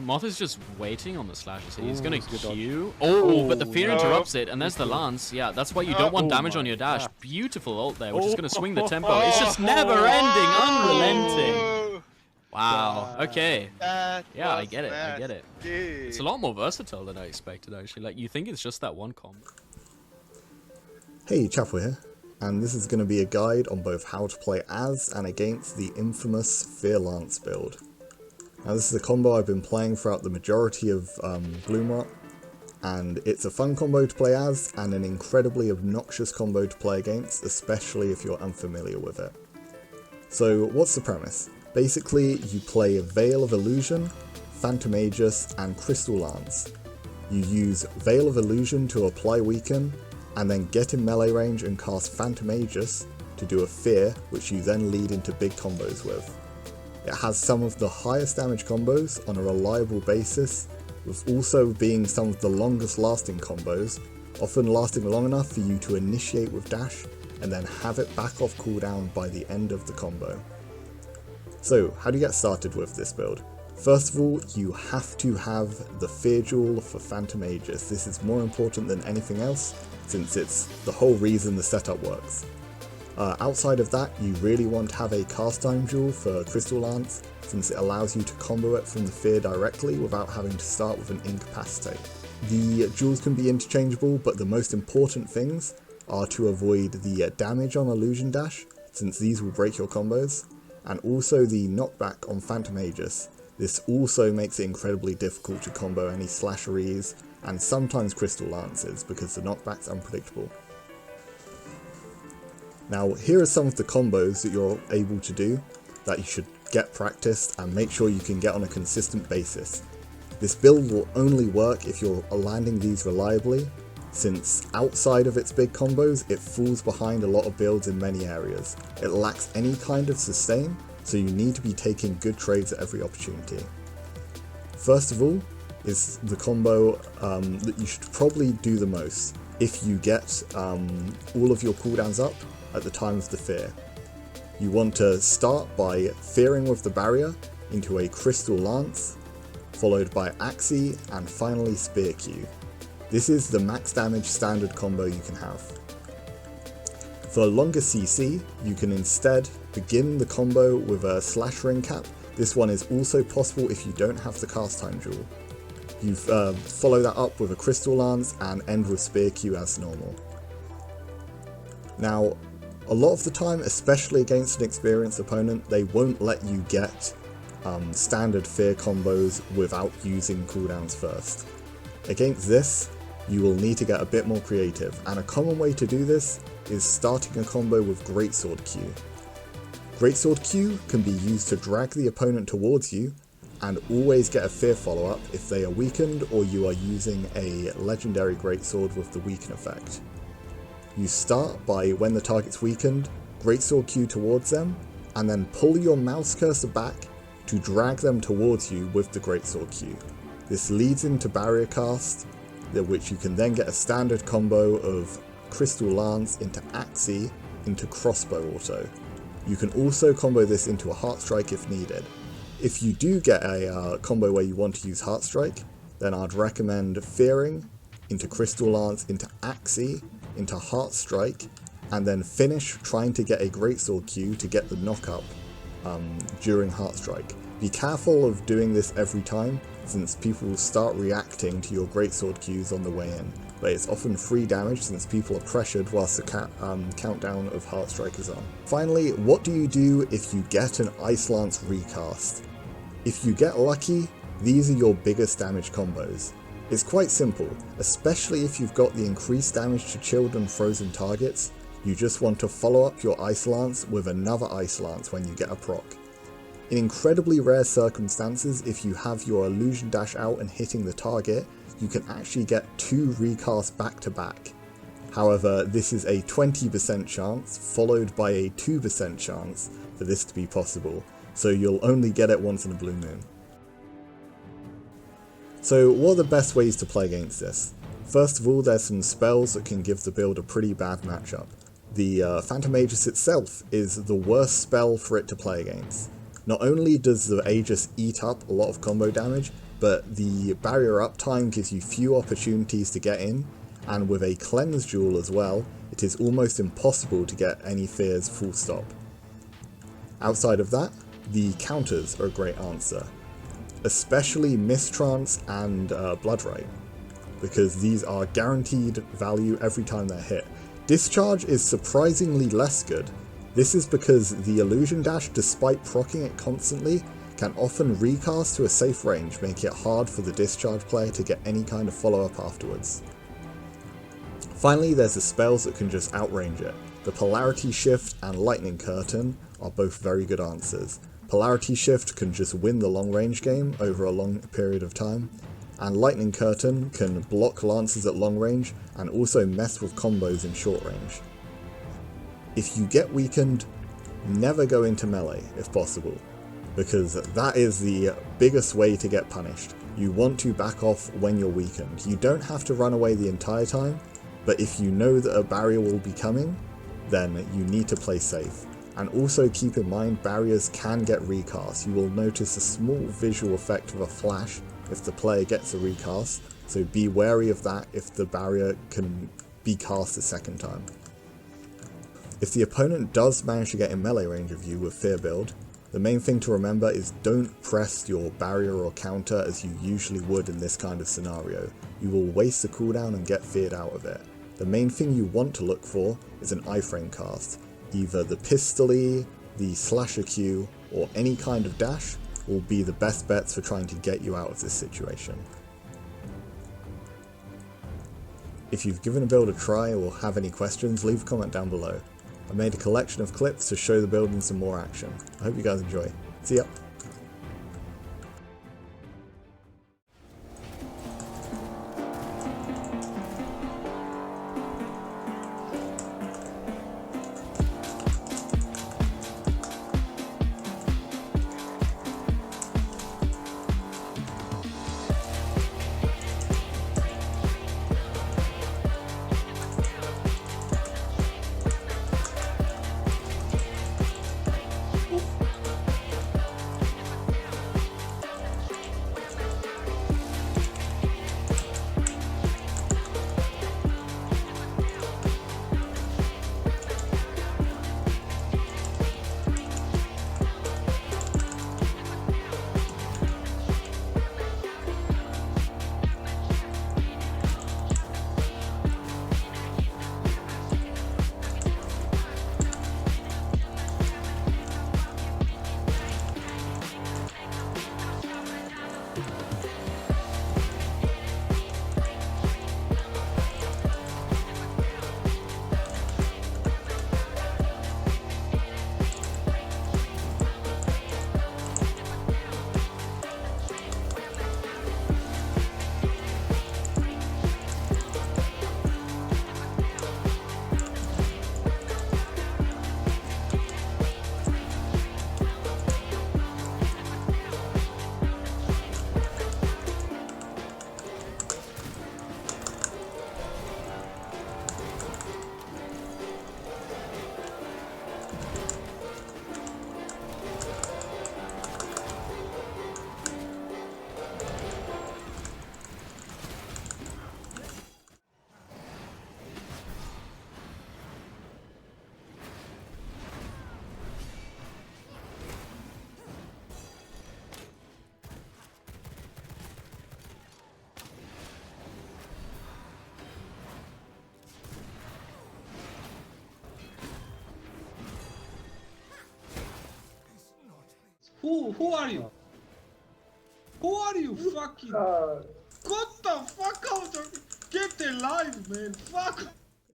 Moth is just waiting on the slashes here. He's going to Q. Oh, but the fear interrupts it, and there's the lance. Yeah, that's why you don't want damage on your dash. Beautiful ult there, which is going to swing the tempo. It's just never-ending, unrelenting. Wow, okay. Yeah, I get it, I get it. It's a lot more versatile than I expected, actually. Like, you think it's just that one combo. Hey, Chappll here, and this is going to be a guide on both how to play as and against the infamous Fear Lance build. Now, this is a combo I've been playing throughout the majority of Gloomrot, and it's a fun combo to play as, and an incredibly obnoxious combo to play against, especially if you're unfamiliar with it. So, what's the premise? Basically, you play Veil of Illusion, Phantom Aegis, and Crystal Lance. You use Veil of Illusion to apply Weaken, and then get in melee range and cast Phantom Aegis to do a Fear, which you then lead into big combos with. It has some of the highest damage combos on a reliable basis, with also being some of the longest lasting combos, often lasting long enough for you to initiate with dash, and then have it back off cooldown by the end of the combo. So, how do you get started with this build? First of all, you have to have the Fear Jewel for Phantom Aegis. This is more important than anything else, since it's the whole reason the setup works. Outside of that, you really want to have a Cast Time Jewel for Crystal Lance, since it allows you to combo it from the Fear directly without having to start with an Incapacitate. The jewels can be interchangeable, but the most important things are to avoid the damage on Illusion Dash, since these will break your combos, and also the knockback on Phantom Aegis. This also makes it incredibly difficult to combo any slasheries and sometimes Crystal Lances because the knockback's unpredictable. Now, here are some of the combos that you're able to do that you should get practiced and make sure you can get on a consistent basis. This build will only work if you're landing these reliably, since outside of its big combos, it falls behind a lot of builds in many areas. It lacks any kind of sustain, so you need to be taking good trades at every opportunity. First of all is the combo that you should probably do the most if you get all of your cooldowns up at the time of the Fear. You want to start by fearing with the barrier into a Crystal Lance, followed by Axii, and finally Spear Q. This is the max damage standard combo you can have. For longer CC, you can instead begin the combo with a Slash Ring Cap. This one is also possible if you don't have the Cast Time Jewel. You follow that up with a Crystal Lance and end with Spear Q as normal. Now, a lot of the time, especially against an experienced opponent, they won't let you get standard Fear combos without using cooldowns first. Against this, you will need to get a bit more creative, and a common way to do this is starting a combo with Greatsword Q. Greatsword Q can be used to drag the opponent towards you, and always get a Fear follow-up if they are weakened or you are using a legendary Greatsword with the weaken effect. You start by, when the target's weakened, Greatsword Q towards them, and then pull your mouse cursor back to drag them towards you with the Greatsword Q. This leads into Barrier Cast, which you can then get a standard combo of Crystal Lance into Axii into Crossbow Auto. You can also combo this into a Heart Strike if needed. If you do get a combo where you want to use Heart Strike, then I'd recommend Fearing into Crystal Lance into Axii into Heart Strike, and then finish trying to get a Greatsword Q to get the knockup during Heart Strike. Be careful of doing this every time, since people will start reacting to your Greatsword Qs on the way in, but it's often free damage since people are pressured whilst the countdown of Heart Strike is on. Finally, what do you do if you get an Ice Lance recast? If you get lucky, these are your biggest damage combos. It's quite simple, especially if you've got the increased damage to chilled and frozen targets. You just want to follow up your Ice Lance with another Ice Lance when you get a proc. In incredibly rare circumstances, if you have your Illusion Dash out and hitting the target, you can actually get 2 recasts back to back. However, this is a 20% chance, followed by a 2% chance for this to be possible, so you'll only get it once in a blue moon. So what are the best ways to play against this? First of all, there's some spells that can give the build a pretty bad matchup. The Phantom Aegis itself is the worst spell for it to play against. Not only does the Aegis eat up a lot of combo damage, but the barrier uptime gives you few opportunities to get in, and with a cleanse jewel as well, it is almost impossible to get any fears full stop. Outside of that, the counters are a great answer, especially Mistrance and Bloodright, because these are guaranteed value every time they're hit. Discharge is surprisingly less good. This is because the illusion dash, despite proccing it constantly, can often recast to a safe range, making it hard for the discharge player to get any kind of follow-up afterwards. Finally, there's the spells that can just outrange it. The Polarity Shift and Lightning Curtain are both very good answers. Polarity Shift can just win the long range game over a long period of time, and Lightning Curtain can block lances at long range and also mess with combos in short range. If you get weakened, never go into melee if possible, because that is the biggest way to get punished. You want to back off when you're weakened. You don't have to run away the entire time, but if you know that a barrier will be coming, then you need to play safe. And also keep in mind, barriers can get recast. You will notice a small visual effect of a flash if the player gets a recast, so be wary of that if the barrier can be cast a second time. If the opponent does manage to get in melee range of you with Fear build, the main thing to remember is don't press your barrier or counter as you usually would in this kind of scenario. You will waste the cooldown and get feared out of it. The main thing you want to look for is an iframe cast. Either the Pistol-y, the Slasher Q, or any kind of dash will be the best bets for trying to get you out of this situation. If you've given a build a try or have any questions, leave a comment down below. I made a collection of clips to show the build in some more action. I hope you guys enjoy. See ya! Who are you? Who are you? Fucking. What the fuck out of. Get alive, man. Fuck.